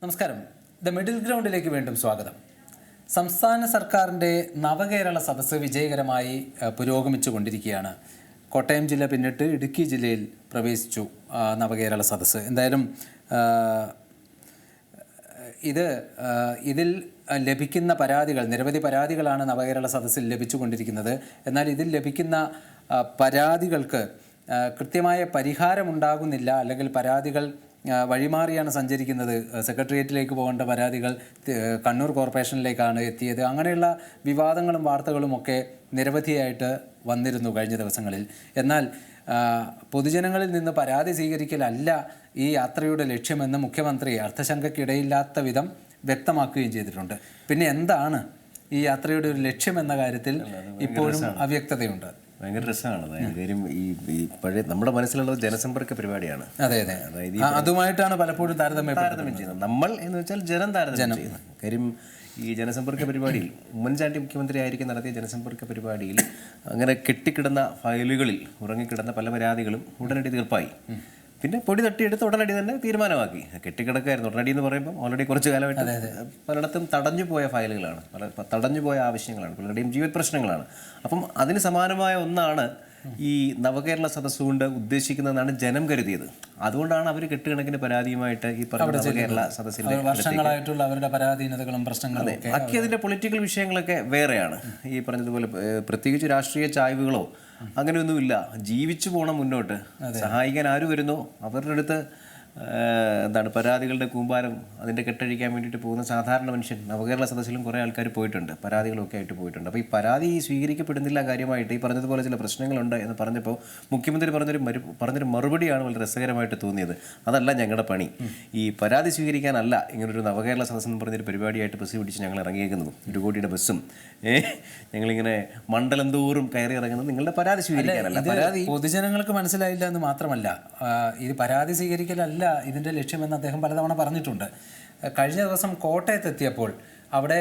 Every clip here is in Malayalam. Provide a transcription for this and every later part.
നമസ്കാരം. ദ മിഡിൽ ഗ്രൗണ്ടിലേക്ക് വീണ്ടും സ്വാഗതം. സംസ്ഥാന സർക്കാരിൻ്റെ നവകേരള സദസ്സ് വിജയകരമായി പുരോഗമിച്ചു കൊണ്ടിരിക്കുകയാണ്. കോട്ടയം ജില്ല പിന്നിട്ട് ഇടുക്കി ജില്ലയിൽ പ്രവേശിച്ചു നവകേരള സദസ്സ്. എന്തായാലും ഇതിൽ ലഭിക്കുന്ന പരാതികൾ, നിരവധി പരാതികളാണ് നവകേരള സദസ്സിൽ ലഭിച്ചുകൊണ്ടിരിക്കുന്നത്. എന്നാൽ ഇതിൽ ലഭിക്കുന്ന പരാതികൾക്ക് കൃത്യമായ പരിഹാരമുണ്ടാകുന്നില്ല, അല്ലെങ്കിൽ പരാതികൾ വഴിമാറിയാണ് സഞ്ചരിക്കുന്നത്. സെക്രട്ടേറിയറ്റിലേക്ക് പോകേണ്ട പരാതികൾ കണ്ണൂർ കോർപ്പറേഷനിലേക്കാണ് എത്തിയത്. അങ്ങനെയുള്ള വിവാദങ്ങളും വാർത്തകളുമൊക്കെ നിരവധിയായിട്ട് വന്നിരുന്നു കഴിഞ്ഞ ദിവസങ്ങളിൽ. എന്നാൽ പൊതുജനങ്ങളിൽ നിന്ന് പരാതി സ്വീകരിക്കലല്ല ഈ യാത്രയുടെ ലക്ഷ്യമെന്ന് മുഖ്യമന്ത്രി അർത്ഥശങ്കയ്ക്കിടയില്ലാത്ത വിധം വ്യക്തമാക്കുകയും ചെയ്തിട്ടുണ്ട്. പിന്നെ എന്താണ് ഈ യാത്രയുടെ ഒരു ലക്ഷ്യം എന്ന കാര്യത്തിൽ ഇപ്പോഴും അവ്യക്തതയുണ്ട്. ഭയങ്കര രസമാണ്. കാര്യം ഈ പഴയ നമ്മുടെ മനസ്സിലുള്ളത് ജനസമ്പർക്ക പരിപാടിയാണ്. അതെ, അതായത് അതുമായിട്ടാണ് പലപ്പോഴും താരതമ്യം ചെയ്യുന്നത്. നമ്മൾ എന്ന് വെച്ചാൽ ജനം താരതമ്യം ചെയ്യുന്നത്. കാര്യം ഈ ജനസമ്പർക്ക പരിപാടിയിൽ ഉമ്മൻചാണ്ടി മുഖ്യമന്ത്രി ആയിരിക്കും നടത്തിയ ജനസമ്പർക്ക പരിപാടിയിൽ അങ്ങനെ കെട്ടിക്കിടന്ന ഫയലുകളിൽ ഉറങ്ങിക്കിടന്ന പല പരാതികളും ഉടനടി തീർപ്പായി. പിന്നെ പൊടി തട്ടിയെടുത്ത് ഉടനടി തന്നെ തീരുമാനമാക്കി. കെട്ടിക്കിടക്കായിരുന്നു. ഉടനടി എന്ന് പറയുമ്പോൾ ഓൾറെഡി കുറച്ച് കാലമായിട്ട് പലയിടത്തും തടഞ്ഞു പോയ ഫയലുകളാണ്, തടഞ്ഞു പോയ ആവശ്യങ്ങളാണ്, പലരുടെയും ജീവൽ പ്രശ്നങ്ങളാണ്. അപ്പം അതിന് സമാനമായ ഒന്നാണ് ഈ നവകേരള സദസ്സ് കൊണ്ട് ഉദ്ദേശിക്കുന്നതെന്നാണ് ജനം കരുതിയത്. അതുകൊണ്ടാണ് അവർ കെട്ടുകണക്കിന് പരാതിയുമായിട്ട് ഈ പറഞ്ഞ നവകേരള സദസ്സിൽ വർഷങ്ങളായിട്ടുള്ള അവരുടെ പരാധീനതകളും പ്രശ്നങ്ങളും ബാക്കി അതിൻ്റെ പൊളിറ്റിക്കൽ വിഷയങ്ങളൊക്കെ വേറെയാണ്. ഈ പറഞ്ഞതുപോലെ പ്രത്യേകിച്ച് രാഷ്ട്രീയ ചായ്വുകളോ അങ്ങനെയൊന്നുമില്ല. ജീവിച്ചു പോകണം മുന്നോട്ട്. സഹായിക്കാൻ ആര് വരുന്നോ അവരുടെ അടുത്ത് എന്താണ് പരാതികളുടെ കൂമ്പാരം അതിൻ്റെ കെട്ടഴിക്കാൻ വേണ്ടിയിട്ട് പോകുന്ന സാധാരണ മനുഷ്യൻ നവകേരള സദസ്സിലും കുറേ ആൾക്കാർ പോയിട്ടുണ്ട്, പരാതികളൊക്കെ ആയിട്ട് പോയിട്ടുണ്ട്. അപ്പോൾ ഈ പരാതി സ്വീകരിക്കപ്പെടുന്നില്ല കാര്യമായിട്ട് ഈ പറഞ്ഞതുപോലെ ചില പ്രശ്നങ്ങളുണ്ട് എന്ന് പറഞ്ഞപ്പോൾ മുഖ്യമന്ത്രി പറഞ്ഞൊരു മറുപടിയാണ് വളരെ രസകരമായിട്ട് തോന്നിയത്. അതല്ല ഞങ്ങളുടെ പണി, ഈ പരാതി സ്വീകരിക്കാനല്ല ഇങ്ങനൊരു നവകേരള സദസ്സ് എന്ന് പറഞ്ഞൊരു പരിപാടിയായിട്ട് ബസ് പിടിച്ച് ഞങ്ങൾ ഇറങ്ങിയേക്കുന്നത്. 1 കോടിയുടെ ബസ്സും ഞങ്ങളിങ്ങനെ മണ്ഡലം തോറും കയറി ഇറങ്ങുന്നത് നിങ്ങളുടെ പരാതി സ്വീകരിക്കാനല്ല. പരാതി പൊതുജനങ്ങൾക്ക് മനസ്സിലായില്ല എന്ന് മാത്രമല്ല, ഇത് പരാതി സ്വീകരിക്കലല്ല ഇതിൻ്റെ ലക്ഷ്യമെന്ന് അദ്ദേഹം പലതവണ പറഞ്ഞിട്ടുണ്ട്. കഴിഞ്ഞ ദിവസം കോട്ടയത്തെത്തിയപ്പോൾ അവിടെ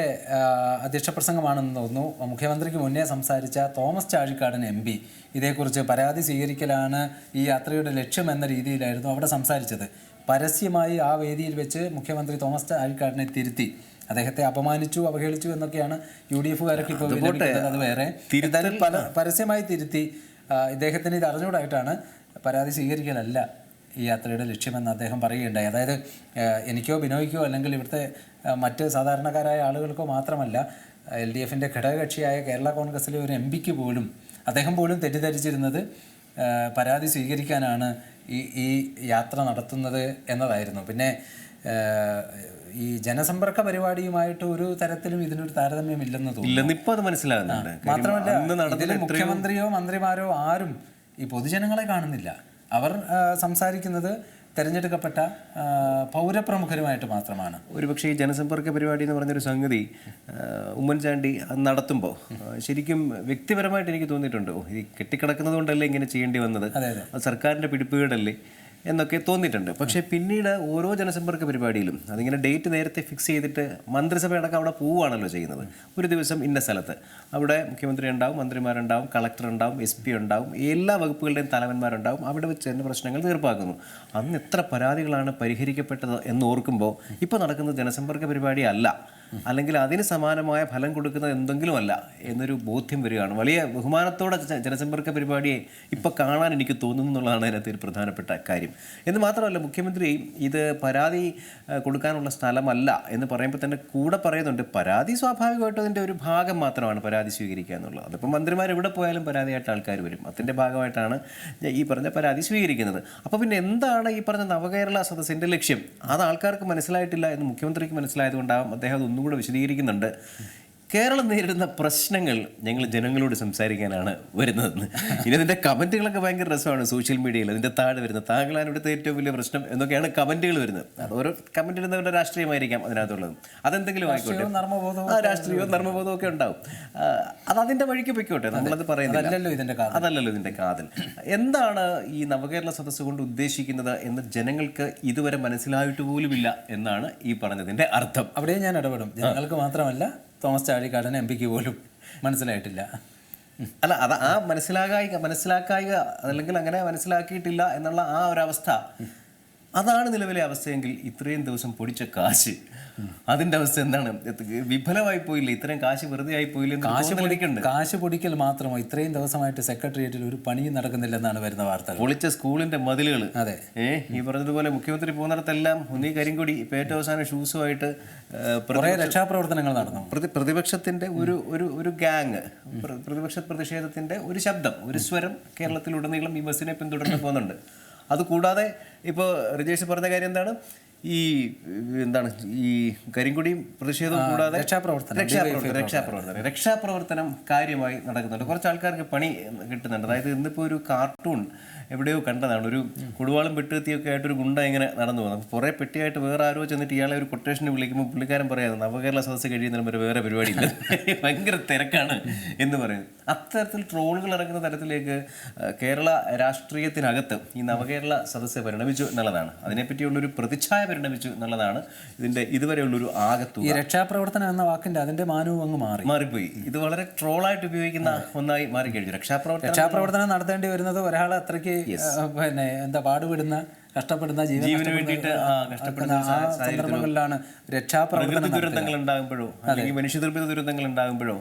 അധ്യക്ഷ പ്രസംഗമാണെന്ന് തോന്നുന്നു, മുഖ്യമന്ത്രിക്ക് മുന്നേ സംസാരിച്ച തോമസ് ചാഴിക്കാടൻ MP ഇതേക്കുറിച്ച് പരാതി സ്വീകരിക്കലാണ് ഈ യാത്രയുടെ ലക്ഷ്യം എന്ന രീതിയിലായിരുന്നു അവിടെ സംസാരിച്ചത്. പരസ്യമായി ആ വേദിയിൽ വെച്ച് മുഖ്യമന്ത്രി തോമസ് ചാഴിക്കാടനെ തിരുത്തി, അദ്ദേഹത്തെ അപമാനിച്ചു, അവഹേളിച്ചു എന്നൊക്കെയാണ് UDF-കാരൊക്കെ ഇപ്പോൾ വിലപിക്കുന്നത്. അത് വേറെ, പരസ്യമായി തിരുത്തി ഇദ്ദേഹത്തിന് ഇത് അറിഞ്ഞുകൂടായിട്ടാണ് പരാതി സ്വീകരിക്കലല്ല ഈ യാത്രയുടെ ലക്ഷ്യമെന്ന് അദ്ദേഹം പറയുകയുണ്ടായി. അതായത് എനിക്കോ ബിനോയ്ക്കോ അല്ലെങ്കിൽ ഇവിടുത്തെ മറ്റ് സാധാരണക്കാരായ ആളുകൾക്കോ മാത്രമല്ല, LDF-ൻ്റെ ഘടകകക്ഷിയായ കേരള കോൺഗ്രസ്സിലെ ഒരു MP പോലും, അദ്ദേഹം പോലും തെറ്റിദ്ധരിച്ചിരുന്നത് പരാതി സ്വീകരിക്കാനാണ് ഈ യാത്ര നടത്തുന്നത് എന്നതായിരുന്നു. പിന്നെ ഈ ജനസമ്പർക്ക പരിപാടിയുമായിട്ട് ഒരു തരത്തിലും ഇതിനൊരു താരതമ്യമില്ലെന്ന് തോന്നുന്നു. ഇപ്പോൾ അത് മനസ്സിലാകുന്നുണ്ട്. മാത്രമല്ല, ഇതിൽ മുഖ്യമന്ത്രിയോ മന്ത്രിമാരോ ആരും ഈ പൊതുജനങ്ങളെ കാണുന്നില്ല. അവർ സംസാരിക്കുന്നത് തിരഞ്ഞെടുക്കപ്പെട്ട പൗരപ്രമുഖരുമായിട്ട് മാത്രമാണ്. ഒരുപക്ഷെ ഈ ജനസമ്പർക്ക പരിപാടി എന്ന് പറഞ്ഞൊരു സംഗതി ഉമ്മൻചാണ്ടി നടത്തുമ്പോൾ ശരിക്കും വ്യക്തിപരമായിട്ട് എനിക്ക് തോന്നിയിട്ടുണ്ട്, ഈ കെട്ടിക്കിടക്കുന്നത് കൊണ്ടല്ലേ ഇങ്ങനെ ചെയ്യേണ്ടി വന്നത്, അത് സർക്കാരിൻ്റെ പിടിപ്പുകേടല്ലേ എന്നൊക്കെ തോന്നിയിട്ടുണ്ട്. പക്ഷേ പിന്നീട് ഓരോ ജനസമ്പർക്ക പരിപാടിയിലും അതിങ്ങനെ ഡേറ്റ് നേരത്തെ ഫിക്സ് ചെയ്തിട്ട് മന്ത്രിസഭയടക്കം അവിടെ പോവുകയാണല്ലോ ചെയ്യുന്നത്. ഒരു ദിവസം ഇന്ന സ്ഥലത്ത് അവിടെ മുഖ്യമന്ത്രി ഉണ്ടാവും, മന്ത്രിമാരുണ്ടാവും, കളക്ടർ ഉണ്ടാവും, SP ഉണ്ടാവും, എല്ലാ വകുപ്പുകളുടെയും തലവന്മാരുണ്ടാവും. അവിടെ വെച്ച് തന്നെ പ്രശ്നങ്ങൾ തീർപ്പാക്കുന്നു. അന്ന് എത്ര പരാതികളാണ് പരിഹരിക്കപ്പെട്ടത് എന്ന് ഓർക്കുമ്പോൾ ഇപ്പോൾ നടക്കുന്നത് ജനസമ്പർക്ക പരിപാടി അല്ല, അല്ലെങ്കിൽ അതിന് സമാനമായ ഫലം കൊടുക്കുന്നത് എന്തെങ്കിലും അല്ല എന്നൊരു ബോധ്യം വരികയാണ്. വലിയ ബഹുമാനത്തോടെ ജനസമ്പർക്ക പരിപാടിയെ ഇപ്പോൾ കാണാൻ എനിക്ക് തോന്നുന്നു എന്നുള്ളതാണ് അതിനകത്ത് ഒരു പ്രധാനപ്പെട്ട കാര്യം. എന്ന് മാത്രമല്ല, മുഖ്യമന്ത്രി ഇത് പരാതി കൊടുക്കാനുള്ള സ്ഥലമല്ല എന്ന് പറയുമ്പോൾ തന്നെ കൂടെ പറയുന്നുണ്ട്, പരാതി സ്വാഭാവികമായിട്ടും അതിൻ്റെ ഒരു ഭാഗം മാത്രമാണ് പരാതി സ്വീകരിക്കുക എന്നുള്ളത്. അതിപ്പോൾ മന്ത്രിമാർ എവിടെ പോയാലും പരാതിയായിട്ട് ആൾക്കാർ വരും, അതിൻ്റെ ഭാഗമായിട്ടാണ് ഈ പറഞ്ഞ പരാതി സ്വീകരിക്കുന്നത്. അപ്പോൾ പിന്നെ എന്താണ് ഈ പറഞ്ഞ നവകേരള സദസ്സിൻ്റെ ലക്ഷ്യം? അത് ആൾക്കാർക്ക് മനസ്സിലായിട്ടില്ല എന്ന് മുഖ്യമന്ത്രിക്ക് മനസ്സിലായതുകൊണ്ടാകും അദ്ദേഹം അതൊന്നും കൂടെ വിശദീകരിക്കുന്നുണ്ട്. കേരളം നേരിടുന്ന പ്രശ്നങ്ങൾ ഞങ്ങൾ ജനങ്ങളോട് സംസാരിക്കാനാണ് വരുന്നതെന്ന്. ഇനി അതിൻ്റെ കമൻറ്റുകളൊക്കെ ഭയങ്കര രസമാണ് സോഷ്യൽ മീഡിയയിൽ. അതിൻ്റെ താഴെ വരുന്നത് താങ്കളാണ് ഇവിടുത്തെ ഏറ്റവും വലിയ പ്രശ്നം എന്നൊക്കെയാണ് കമൻറ്റുകൾ വരുന്നത്. അത് ഓരോ കമൻറ്റ് ഇടുന്നവരുടെ രാഷ്ട്രീയമായിരിക്കാം അതിനകത്തുള്ളത്, അതെന്തെങ്കിലും ആയിക്കോട്ടെ, രാഷ്ട്രീയവും നർമ്മബോധവും ഒക്കെ ഉണ്ടാവും. അതിൻ്റെ വഴിക്ക് പൊയ്ക്കോട്ടെ, നമ്മളത് പറയുന്നില്ല, അതല്ലല്ലോ ഇതിൻ്റെ കാതൽ. എന്താണ് ഈ നവകേരള സദസ്സ് കൊണ്ട് ഉദ്ദേശിക്കുന്നത് എന്ന് ജനങ്ങൾക്ക് ഇതുവരെ മനസ്സിലായിട്ട് പോലുമില്ല എന്നാണ് ഈ പറഞ്ഞതിൻ്റെ അർത്ഥം. അവിടെ ഞാൻ ഇടപെടും. ജനങ്ങൾക്ക് മാത്രമല്ല, തോമസ് ചാഴിക്കാടൻ MP പോലും മനസ്സിലായിട്ടില്ല. അല്ല, അത് ആ മനസ്സിലാക്കായിക അല്ലെങ്കിൽ അങ്ങനെ മനസ്സിലാക്കിയിട്ടില്ല എന്നുള്ള ആ ഒരവസ്ഥ അതാണ് നിലവിലെ അവസ്ഥയെങ്കിൽ ഇത്രയും ദിവസം പൊടിച്ച കാശ് അതിന്റെ അവസ്ഥ എന്താണ്? വിഫലമായി പോയില്ല, ഇത്രയും കാശ് വെറുതെ ആയി പോയില്ല. കാശ് പൊടിക്കൽ മാത്രമോ? ഇത്രയും ദിവസമായിട്ട് സെക്രട്ടേറിയറ്റിൽ ഒരു പണിയും നടക്കുന്നില്ലെന്നാണ് വരുന്ന വാർത്തകൾ. പൊളിച്ച സ്കൂളിന്റെ മതിലുകൾ. അതെ, ഈ പറഞ്ഞതുപോലെ മുഖ്യമന്ത്രി പോകുന്നിടത്തെല്ലാം ഒന്നീ കരിങ്കൊടി, ഇപ്പൊ ഏറ്റവും അവസാനം ഷൂസുമായിട്ട് കുറേ രക്ഷാപ്രവർത്തനങ്ങൾ നടന്നു. പ്രതിപക്ഷത്തിന്റെ ഒരു ഗ്യാങ്, പ്രതിപക്ഷ പ്രതിഷേധത്തിന്റെ ഒരു ശബ്ദം, ഒരു സ്വരം കേരളത്തിലുടനീളം ഈ ബസ്സിനെ പിന്തുടർന്ന് പോകുന്നുണ്ട്. അതുകൂടാതെ ഇപ്പോൾ റിജേഷ് പറഞ്ഞ കാര്യം എന്താണ്, ഈ കരിങ്കൊടിയും പ്രതിഷേധവും കൂടാതെ രക്ഷാപ്രവർത്തനം കാര്യമായി നടക്കുന്നുണ്ട്. കുറച്ച് ആൾക്കാർക്ക് പണി കിട്ടുന്നുണ്ട്. അതായത് ഇന്നിപ്പോൾ ഒരു കാർട്ടൂൺ എവിടെയോ കണ്ടതാണ്, ഒരു കുടുവാളും വെട്ടുകത്തിയൊക്കെ ആയിട്ടൊരു ഗുണ്ട ഇങ്ങനെ നടന്നു പോകുന്നത്. കുറേ പെട്ടിയായിട്ട് വേറെ ആരോ ചെന്നിട്ട് ഇയാളെ ഒരു കൊട്ടേഷന് വിളിക്കുമ്പോൾ പുള്ളിക്കാരൻ പറയാതെ നവകേരള സദസ്സ് കഴിയുന്നതിന് വരെ വേറെ പരിപാടിയില്ല, ഭയങ്കര തിരക്കാണ് എന്ന് പറയുന്നത്. അത്തരത്തിൽ ട്രോളുകൾ ഇറങ്ങുന്ന തരത്തിലേക്ക് കേരള രാഷ്ട്രീയത്തിനകത്ത് ഈ നവകേരള സദസ്സ് പരിണമിച്ചു എന്നുള്ളതാണ്. അതിനെപ്പറ്റിയുള്ളൊരു പ്രതിച്ഛായ പരിണമിച്ചു എന്നുള്ളതാണ് ഇതിന്റെ ഇതുവരെയുള്ളൊരു ആകത്തുക. ഈ രക്ഷാപ്രവർത്തനം എന്ന വാക്കിന്റെ അതിന്റെ മാനവും അങ്ങ് മാറിപ്പോയി. ഇത് വളരെ ട്രോളായിട്ട് ഉപയോഗിക്കുന്ന ഒന്നായി മാറിക്കഴിഞ്ഞു. രക്ഷാപ്രവർത്തനം നടത്തേണ്ടി വരുന്നത് ഒരാൾ അത്രയ്ക്ക് പിന്നെ പാടുപെടുന്ന കഷ്ടപ്പെടുന്ന ജീവന് വേണ്ടിയിട്ട് കഷ്ടപ്പെടുന്ന സന്ദർഭങ്ങളിലാണ് രക്ഷാപ്രവർത്തന ദുരന്തങ്ങൾ ഉണ്ടാകുമ്പോഴോ അല്ലെങ്കിൽ മനുഷ്യനിർമ്മിത ദുരന്തങ്ങൾ ഉണ്ടാകുമ്പോഴോ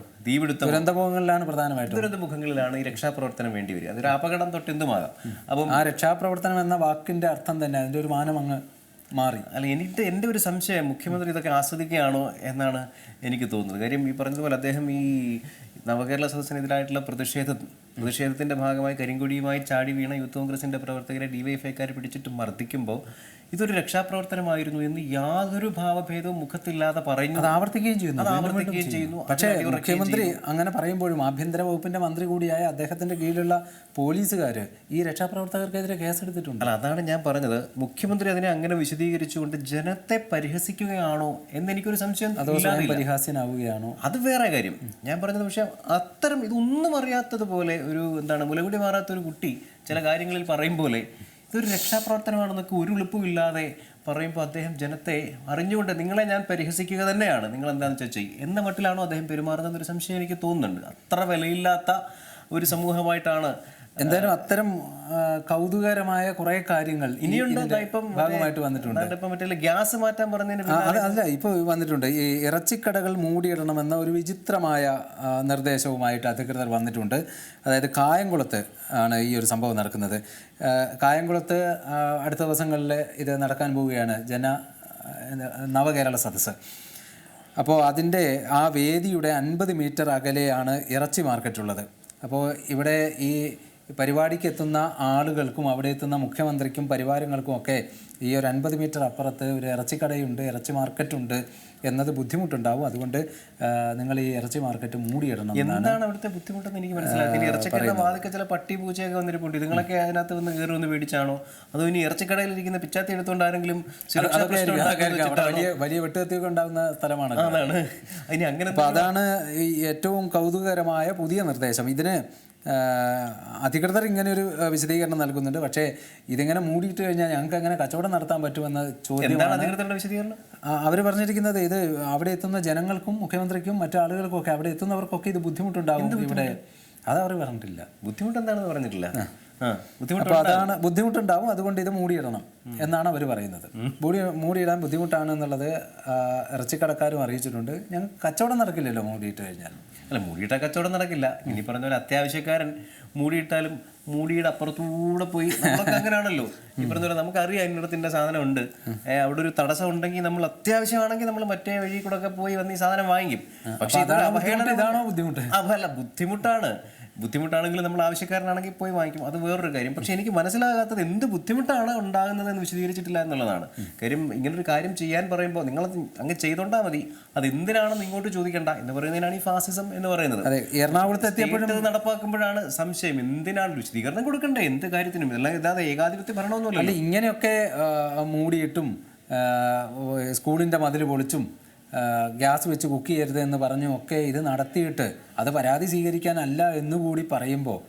ദുരന്തമുഖങ്ങളിലാണ് പ്രധാനമായിട്ടും ദുരന്തമുഖങ്ങളിലാണ് ഈ രക്ഷാപ്രവർത്തനം വേണ്ടി വരിക. അതൊരു അപകടം തൊട്ട് എന്തുമാകാം. അപ്പം ആ രക്ഷാപ്രവർത്തനം എന്ന വാക്കിന്റെ അർത്ഥം തന്നെ അതിന്റെ ഒരു മാനം അങ്ങ് മാറി. അല്ല, എൻ്റെ ഒരു സംശയം, മുഖ്യമന്ത്രി ഇതൊക്കെ ആസ്വദിക്കുകയാണോ എന്നാണ് എനിക്ക് തോന്നുന്നത്. കാര്യം ഈ പറഞ്ഞതുപോലെ അദ്ദേഹം ഈ നവകേരള സദസ്സിനെതിരായിട്ടുള്ള പ്രതിഷേധത്തിന്റെ ഭാഗമായി കരിങ്കൊടിയുമായി ചാടി വീണ യൂത്ത് കോൺഗ്രസിന്റെ പ്രവർത്തകരെ ഡിവൈഎഫ്ഐക്കാർ പിടിച്ചിട്ട് മർദ്ദിക്കുമ്പോൾ ഇതൊരു രക്ഷാപ്രവർത്തനമായിരുന്നു എന്ന് യാതൊരു ഭാവഭേദവും മുഖത്തില്ലാതെ പറയുന്നു, ആവർത്തിക്കുകയും ചെയ്യുന്നു. പക്ഷേ മുഖ്യമന്ത്രി അങ്ങനെ പറയുമ്പോഴും ആഭ്യന്തര വകുപ്പിന്റെ മന്ത്രി കൂടിയായ അദ്ദേഹത്തിന്റെ കീഴിലുള്ള പോലീസുകാർ ഈ രക്ഷാപ്രവർത്തകർക്കെതിരെ കേസെടുത്തിട്ടുണ്ട്. അല്ല, അതാണ് ഞാൻ പറഞ്ഞത്. മുഖ്യമന്ത്രി അതിനെ അങ്ങനെ വിശദീകരിച്ചുകൊണ്ട് ജനത്തെ പരിഹസിക്കുകയാണോ എന്നെനിക്കൊരു സംശയം. പരിഹാസ്യനാവുകയാണോ അത് വേറെ കാര്യം. ഞാൻ പറഞ്ഞത് പക്ഷേ അത്തരം ഇതൊന്നും അറിയാത്തതുപോലെ ഒരു മുലകുടി മാറാത്തൊരു കുട്ടി ചില കാര്യങ്ങളിൽ പറയും പോലെ ഇതൊരു രക്ഷാപ്രവർത്തനമാണെന്നൊക്കെ ഒരു എളുപ്പമില്ലാതെ പറയുമ്പോൾ അദ്ദേഹം ജനത്തെ അറിഞ്ഞുകൊണ്ട് നിങ്ങളെ ഞാൻ പരിഹസിക്കുക തന്നെയാണ്, നിങ്ങൾ എന്താണെന്ന് വെച്ചാൽ എന്ന മട്ടിലാണോ അദ്ദേഹം പെരുമാറുന്നതെന്നൊരു സംശയം എനിക്ക് തോന്നുന്നുണ്ട്. അത്ര വിലയില്ലാത്ത ഒരു സമൂഹമായിട്ടാണ്. എന്തായാലും അത്തരം കൗതുകരമായ കുറെ കാര്യങ്ങൾ ഇനിയുണ്ട്. ഭാഗമായിട്ട് വന്നിട്ടുണ്ട്. ഗ്യാസ് മാറ്റാൻ പറഞ്ഞതിന് അല്ല, ഇപ്പോൾ വന്നിട്ടുണ്ട്. ഈ ഇറച്ചിക്കടകൾ മൂടിയിടണമെന്ന ഒരു വിചിത്രമായ നിർദ്ദേശവുമായിട്ട് അധികൃതർ വന്നിട്ടുണ്ട്. അതായത് കായംകുളത്ത് ആണ് ഈ ഒരു സംഭവം നടക്കുന്നത്. കായംകുളത്ത് അടുത്ത ദിവസങ്ങളിൽ ഇത് നടക്കാൻ പോവുകയാണ്, നവകേരള സദസ്സ്. അപ്പോൾ അതിൻ്റെ ആ വേദിയുടെ 50 മീറ്റർ അകലെയാണ് ഇറച്ചി മാർക്കറ്റുള്ളത്. അപ്പോൾ ഇവിടെ ഈ പരിപാടിക്ക് എത്തുന്ന ആളുകൾക്കും അവിടെ എത്തുന്ന മുഖ്യമന്ത്രിക്കും പരിവാരങ്ങൾക്കും ഒക്കെ ഈ ഒരു 50 മീറ്റർ അപ്പുറത്ത് ഒരു ഇറച്ചിക്കടയുണ്ട്, ഇറച്ചി മാർക്കറ്റുണ്ട് എന്നത് ബുദ്ധിമുട്ടുണ്ടാവും. അതുകൊണ്ട് നിങ്ങൾ ഈ ഇറച്ചി മാർക്കറ്റ് മൂടിയിടണം. എന്താണ് അവിടുത്തെ ബുദ്ധിമുട്ടെന്ന് എനിക്ക് മനസ്സിലാക്കി. ഇറച്ചിക്കട വാതിക്കെ ചില പട്ടി പൂച്ചയൊക്കെ വന്നിട്ടുണ്ട്. നിങ്ങളൊക്കെ അതിനകത്ത് വന്ന് കയറി ഒന്ന് മേടിച്ചാണോ, അതോ ഇനി ഇറച്ചിക്കടയിൽ ഇരിക്കുന്ന പിച്ചാത്തി എടുത്തുകൊണ്ട് ആരെങ്കിലും വലിയ വെട്ടുകത്തിയൊക്കെ ഉണ്ടാകുന്ന സ്ഥലമാണ്. ഇനി അങ്ങനെ അതാണ് ഈ ഏറ്റവും കൗതുകകരമായ പുതിയ നിർദ്ദേശം. ഇതിന് അധികൃതർ ഇങ്ങനെ ഒരു വിശദീകരണം നൽകുന്നുണ്ട്. പക്ഷേ ഇതിങ്ങനെ മൂടിയിട്ട് കഴിഞ്ഞാൽ ഞങ്ങൾക്ക് എങ്ങനെ കച്ചവടം നടത്താൻ പറ്റുമെന്ന ചോദ്യമാണ് അവർ പറഞ്ഞിരിക്കുന്നത്. ഇത് അവിടെ എത്തുന്ന ജനങ്ങൾക്കും മുഖ്യമന്ത്രിക്കും മറ്റു ആളുകൾക്കും ഒക്കെ, അവിടെ എത്തുന്നവർക്കൊക്കെ ഇത് ബുദ്ധിമുട്ടുണ്ടാകും. ഇവിടെ അതവർ പറഞ്ഞിട്ടില്ല. ബുദ്ധിമുട്ട് എന്താണെന്ന് പറഞ്ഞിട്ടില്ല. അപ്പോൾ അതാണ് ബുദ്ധിമുട്ടുണ്ടാവും, അതുകൊണ്ട് ഇത് മൂടിയിടണം എന്നാണ് അവർ പറയുന്നത്. മൂടിയിടാൻ ബുദ്ധിമുട്ടാണ് എന്നുള്ളത് ഇറച്ചിക്കടക്കാരും അറിയിച്ചിട്ടുണ്ട്. ഞങ്ങൾക്ക് കച്ചവടം നടക്കില്ലല്ലോ മൂടിയിട്ട് കഴിഞ്ഞാൽ. അല്ല, മൂടിയിട്ടാൽ കച്ചവടം നടക്കില്ല. ഇനി പറഞ്ഞ പോലെ അത്യാവശ്യക്കാരൻ മൂടിയിട്ടാലും മൂടിയുടെ അപ്പുറത്തൂടെ പോയി, നമുക്ക് അങ്ങനെയാണല്ലോ. ഈ പറഞ്ഞ പോലെ നമുക്കറിയാം ഇന്നടത്തിന്റെ സാധനം ഉണ്ട്, അവിടെ ഒരു തടസ്സം ഉണ്ടെങ്കിൽ നമ്മൾ അത്യാവശ്യമാണെങ്കിൽ നമ്മൾ മറ്റേ വഴി കൂടെ ഒക്കെ പോയി വന്ന് ഈ സാധനം വാങ്ങിക്കും. പക്ഷേ ഇതാണോ ബുദ്ധിമുട്ട്? അല്ല, ബുദ്ധിമുട്ടാണെങ്കിൽ നമ്മൾ ആവശ്യക്കാരനാണെങ്കിൽ പോയി വാങ്ങിക്കും, അത് വേറൊരു കാര്യം. പക്ഷെ എനിക്ക് മനസ്സിലാകാത്തത് എന്ത് ബുദ്ധിമുട്ടാണ് ഉണ്ടാകുന്നത് എന്ന് വിശദീകരിച്ചിട്ടില്ല എന്നുള്ളതാണ് കാര്യം. ഇങ്ങനൊരു കാര്യം ചെയ്യാൻ പറയുമ്പോൾ നിങ്ങൾ അങ്ങ് ചെയ്തോണ്ടാൽ മതി, അത് എന്തിനാണെന്ന് ഇങ്ങോട്ട് ചോദിക്കണ്ട എന്ന് പറയുന്നതിനാണ് ഈ ഫാസിസം എന്ന് പറയുന്നത്. എറണാകുളത്ത് എത്തിയപ്പോഴും നടപ്പാക്കുമ്പോഴാണ് സംശയം, എന്തിനാണ് വിശദീകരണം കൊടുക്കണ്ടേ എന്ത് കാര്യത്തിനും, എല്ലാം ഇതാതെ ഏകാധിപത്യം ഭരണമൊന്നുമില്ല. അല്ല, ഇങ്ങനെയൊക്കെ മൂടിയിട്ടും സ്കൂളിൻ്റെ മതിൽ പൊളിച്ചും ഗ്യാസ് വെച്ച് കുക്ക് ചെയ്യരുത് എന്ന് പറഞ്ഞും ഒക്കെ ഇത് നടത്തിയിട്ട് അത് പരാതി സ്വീകരിക്കാനല്ല എന്നുകൂടി പറയുമ്പോൾ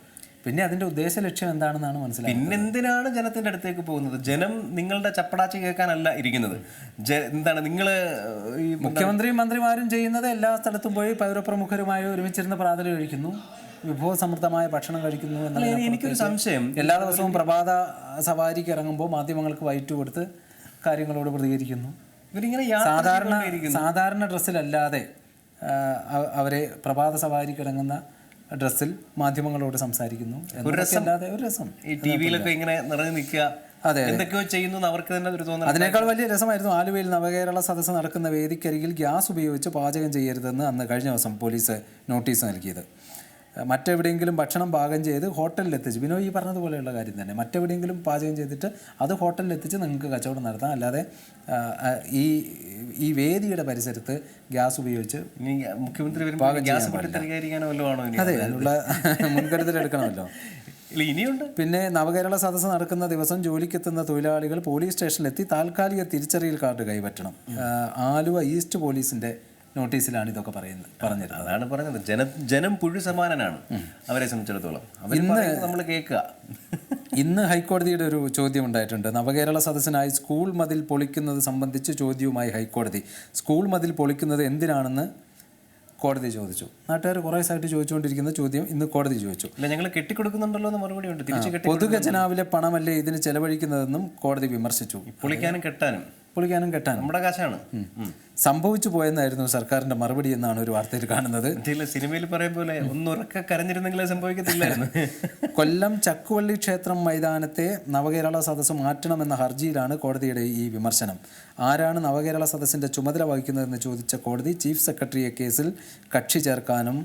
പിന്നെ അതിൻ്റെ ഉദ്ദേശ ലക്ഷ്യം എന്താണെന്നാണ് മനസ്സിലായത്. പിന്നെന്തിനാണ് ജനത്തിൻ്റെ അടുത്തേക്ക് പോകുന്നത്? ജനം നിങ്ങളുടെ ചപ്പടാച്ചി കേൾക്കാനല്ല ഇരിക്കുന്നത്. എന്താണ് നിങ്ങൾ മുഖ്യമന്ത്രിയും മന്ത്രിമാരും ചെയ്യുന്നത്? എല്ലാ സ്ഥലത്തും പോയി പൗരപ്രമുഖരുമായി ഒരുമിച്ചിരുന്ന് പ്രാതൽ കഴിക്കുന്നു, വിഭവസമൃദ്ധമായ ഭക്ഷണം കഴിക്കുന്നു എന്നതിനപ്പുറത്തേക്ക് എനിക്കൊരു സംശയം, എല്ലാ ദിവസവും പ്രഭാത സവാരിക്ക് ഇറങ്ങുമ്പോൾ മാധ്യമങ്ങൾക്ക് വൈറ്റ് കൊടുത്ത് കാര്യങ്ങളോട് പ്രതികരിക്കുന്നു. ഇവരിങ്ങനെ സാധാരണ ഡ്രസ്സിലല്ലാതെ അവരെ പ്രഭാത സവാരിക്ക് ഇറങ്ങുന്ന ഡ്രസ്സിൽ മാധ്യമങ്ങളോട് സംസാരിക്കുന്നു. ഒരു രസം ഈ ടി വിയിലൊക്കെ ഇങ്ങനെ നിറഞ്ഞു നിൽക്കുക, എന്തൊക്കെയോ ചെയ്യുന്നു അവർക്ക് തന്നെ ഒരു തോന്നുന്നു. അതിനേക്കാൾ വലിയ രസമായിരുന്നു ആലുവയിൽ നവകേരള സദസ്സ് നടക്കുന്ന വേദിക്കരികിൽ ഗ്യാസ് ഉപയോഗിച്ച് പാചകം ചെയ്യരുതെന്ന് അന്ന് കഴിഞ്ഞ ദിവസം പോലീസ് നോട്ടീസ് നൽകിയത്. മറ്റെവിടെയെങ്കിലും ഭക്ഷണം പാകം ചെയ്ത് ഹോട്ടലിലെത്തിച്ച്, ബിനോയ് ഈ പറഞ്ഞതുപോലെയുള്ള കാര്യം തന്നെ, മറ്റെവിടെയെങ്കിലും പാചകം ചെയ്തിട്ട് അത് ഹോട്ടലിലെത്തിച്ച് നിങ്ങൾക്ക് കച്ചവടം നടത്താം, അല്ലാതെ ഈ വേദിയുടെ പരിസരത്ത് ഗ്യാസ് ഉപയോഗിച്ച് മുഖ്യമന്ത്രി അതെ അതിനുള്ള മുൻകരുതലെടുക്കണമല്ലോ. ഇനിയുണ്ട്. പിന്നെ നവകേരള സദസ്സ് നടക്കുന്ന ദിവസം ജോലിക്കെത്തുന്ന തൊഴിലാളികൾ പോലീസ് സ്റ്റേഷനിലെത്തി താൽക്കാലിക തിരിച്ചറിയൽ കാർഡ് കൈപ്പറ്റണം. ആലുവ ഈസ്റ്റ് പോലീസിന്റെ നോട്ടീസിലാണ് ഇതൊക്കെ പറഞ്ഞിരുന്നത്. അതാണ് പറഞ്ഞത്, ജനം പുഴു സമാനനാണ് അവരെ സംബന്ധിച്ചിടത്തോളം. നമ്മൾ കേൾക്കുക. ഇന്ന് ഹൈക്കോടതിയുടെ ഒരു ചോദ്യം ഉണ്ടായിട്ടുണ്ട്. നവകേരള സദസ്സിനായി സ്കൂൾ മതിൽ പൊളിക്കുന്നത് സംബന്ധിച്ച് ചോദ്യവുമായി ഹൈക്കോടതി. സ്കൂൾ മതിൽ പൊളിക്കുന്നത് എന്തിനാണെന്ന് കോടതി ചോദിച്ചു. നാട്ടുകാർ കുറേ ദിവസമായിട്ട് ചോദിച്ചുകൊണ്ടിരിക്കുന്ന ചോദ്യം ഇന്ന് കോടതി ചോദിച്ചു. അല്ല, ഞങ്ങൾ കെട്ടിക്കൊടുക്കുന്നുണ്ടല്ലോ എന്ന് മറുപടി ഉണ്ട്. പൊതുഖജനാവിലെ പണമല്ലേ ഇതിന് ചെലവഴിക്കുന്നതെന്നും കോടതി വിമർശിച്ചു. പൊളിക്കാനും കെട്ടാനും നമ്മുടെ കാശാണ്. സംഭവിച്ചു പോയെന്നായിരുന്നു സർക്കാരിന്റെ മറുപടി എന്നാണ് ഒരു വാർത്തയിൽ കാണുന്നത്. സിനിമയിൽ പറയും പോലെ ഒന്നുറക്കെ കരഞ്ഞിരുന്നെങ്കിലേ സംഭവിക്കത്തില്ലായിരുന്നു. കൊല്ലം ചക്കുവള്ളി ക്ഷേത്രം മൈതാനത്തെ നവകേരള സദസ്സ് മാറ്റണമെന്ന ഹർജിയിലാണ് കോടതിയുടെ ഈ വിമർശനം. ആരാണ് നവകേരള സദസ്സിന്റെ ചുമതല വഹിക്കുന്നതെന്ന് ചോദിച്ച കോടതി ചീഫ് സെക്രട്ടറിയെ കേസിൽ കക്ഷി ചേർക്കാനും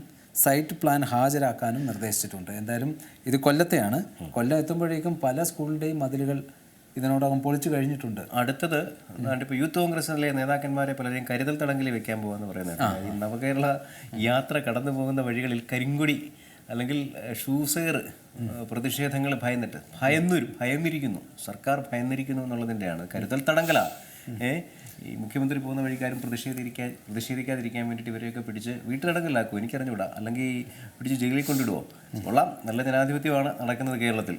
സൈറ്റ് പ്ലാൻ ഹാജരാക്കാനും നിർദ്ദേശിച്ചിട്ടുണ്ട്. എന്തായാലും ഇത് കൊല്ലത്തെയാണ്. കൊല്ലം എത്തുമ്പോഴേക്കും പല സ്കൂളിൻ്റെയും മതിലുകൾ ഇതിനോടകം പൊളിച്ചു കഴിഞ്ഞിട്ടുണ്ട്. അടുത്തത് ഇപ്പോൾ യൂത്ത് കോൺഗ്രസിലെ നേതാക്കന്മാരെ പലരെയും കരുതൽ തടങ്കലിൽ വെക്കാൻ പോകുമെന്ന് പറയുന്നത്. ഈ നവകേരള യാത്ര കടന്നു പോകുന്ന വഴികളിൽ കരിങ്കൊടി അല്ലെങ്കിൽ ഷൂസെയർ പ്രതിഷേധങ്ങൾ ഭയന്നിരിക്കുന്നു, സർക്കാർ ഭയന്നിരിക്കുന്നു എന്നുള്ളതിൻ്റെയാണ്. കരുതൽ തടങ്കല ഈ മുഖ്യമന്ത്രി പോകുന്ന വഴിക്കാരും പ്രതിഷേധിക്കാതിരിക്കാൻ വേണ്ടിയിട്ട് ഇവരെയൊക്കെ പിടിച്ച് വീട്ടിലടങ്കലാക്കുമോ എനിക്കറിഞ്ഞുകൂടാ, അല്ലെങ്കിൽ പിടിച്ച് ജയിലിൽ കൊണ്ടിടുമോ? കൊള്ളാം, നല്ല ജനാധിപത്യമാണ് നടക്കുന്നത് കേരളത്തിൽ.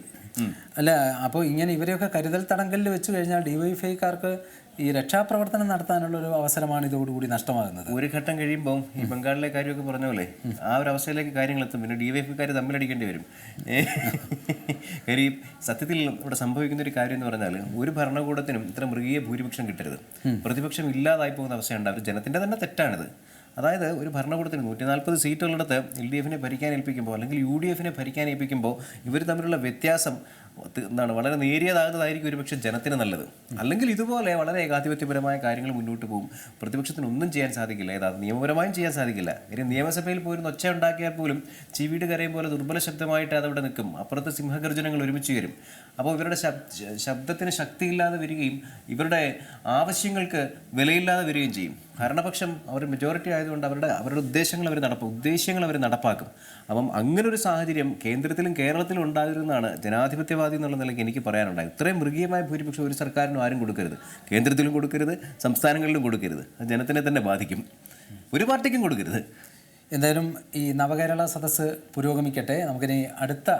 അല്ല, അപ്പോൾ ഇങ്ങനെ ഇവരെയൊക്കെ കരുതൽ തടങ്കലിൽ വെച്ച് കഴിഞ്ഞാൽ ഡിവൈഎഫ്ഐക്കാർക്ക് ഈ രക്ഷാപ്രവർത്തനം നടത്താനുള്ളൊരു അവസരമാണ് ഇതോടുകൂടി നഷ്ടമാകുന്നത്. ഒരു ഘട്ടം കഴിയുമ്പോൾ ഈ ബംഗാളിലെ കാര്യമൊക്കെ പറഞ്ഞ പോലെ ആ ഒരു അവസ്ഥയിലേക്ക് കാര്യങ്ങൾ എത്തും. പിന്നെ ഡിവൈഎഫ്ഐക്കാർ തമ്മിലടിക്കേണ്ടി വരും. കാര്യം സത്യത്തിൽ ഇവിടെ സംഭവിക്കുന്ന ഒരു കാര്യം എന്ന് പറഞ്ഞാൽ ഒരു ഭരണകൂടത്തിനും ഇത്ര മൃഗീയ ഭൂരിപക്ഷം കിട്ടരുത്. പ്രതിപക്ഷം ഇല്ലാതായി പോകുന്ന അവസ്ഥയുണ്ട്. അവർ ജനത്തിൻ്റെ തന്നെ തെറ്റാണിത്. അതായത് ഒരു ഭരണകൂടത്തിന് 140 സീറ്റുള്ളിടത്ത് LDF ഭരിക്കാൻ ഏൽപ്പിക്കുമ്പോൾ അല്ലെങ്കിൽ UDF ഭരിക്കാൻ ഏൽപ്പിക്കുമ്പോൾ ഇവർ തമ്മിലുള്ള വ്യത്യാസം വളരെ നേരിയതാകുന്നതായിരിക്കും ഒരുപക്ഷെ ജനത്തിന് നല്ലത്. അല്ലെങ്കിൽ ഇതുപോലെ വളരെ ഏകാധിപത്യപരമായ കാര്യങ്ങൾ മുന്നോട്ട് പോകും. പ്രതിപക്ഷത്തിന് ഒന്നും ചെയ്യാൻ സാധിക്കില്ല. നിയമപരമായും ചെയ്യാൻ സാധിക്കില്ല. കാര്യം നിയമസഭയിൽ പോയിരുന്ന ഒച്ച ഉണ്ടാക്കിയാൽ പോലും ചീവീട് കരയും പോലെ ദുർബല ശബ്ദമായിട്ട് അതവിടെ നിൽക്കും. അപ്പുറത്ത് സിംഹഗർജനങ്ങൾ ഒരുമിച്ച് വരും. അപ്പോൾ ഇവരുടെ ശബ്ദത്തിന് ശക്തിയില്ലാതെ വരികയും ഇവരുടെ ആവശ്യങ്ങൾക്ക് വിലയില്ലാതെ വരികയും ചെയ്യും. ഭരണപക്ഷം അവർ മെജോറിറ്റി ആയതുകൊണ്ട് അവരുടെ ഉദ്ദേശങ്ങൾ അവർ നടപ്പാക്കും. അപ്പം അങ്ങനൊരു സാഹചര്യം കേന്ദ്രത്തിലും കേരളത്തിലും ഉണ്ടായിരുന്നാണ് ജനാധിപത്യവാദി എന്നുള്ള നിലയ്ക്ക് എനിക്ക് പറയാനുണ്ടായത്. ഇത്രയും മൃഗീയമായ ഭൂരിപക്ഷം ഒരു സർക്കാരിനും ആരും കൊടുക്കരുത്. കേന്ദ്രത്തിലും കൊടുക്കരുത്, സംസ്ഥാനങ്ങളിലും കൊടുക്കരുത്. അത് ജനത്തിനെ തന്നെ ബാധിക്കും. ഒരു പാർട്ടിക്കും കൊടുക്കരുത്. എന്തായാലും ഈ നവകേരള സദസ്സ് പുരോഗമിക്കട്ടെ. നമുക്കിനി അടുത്ത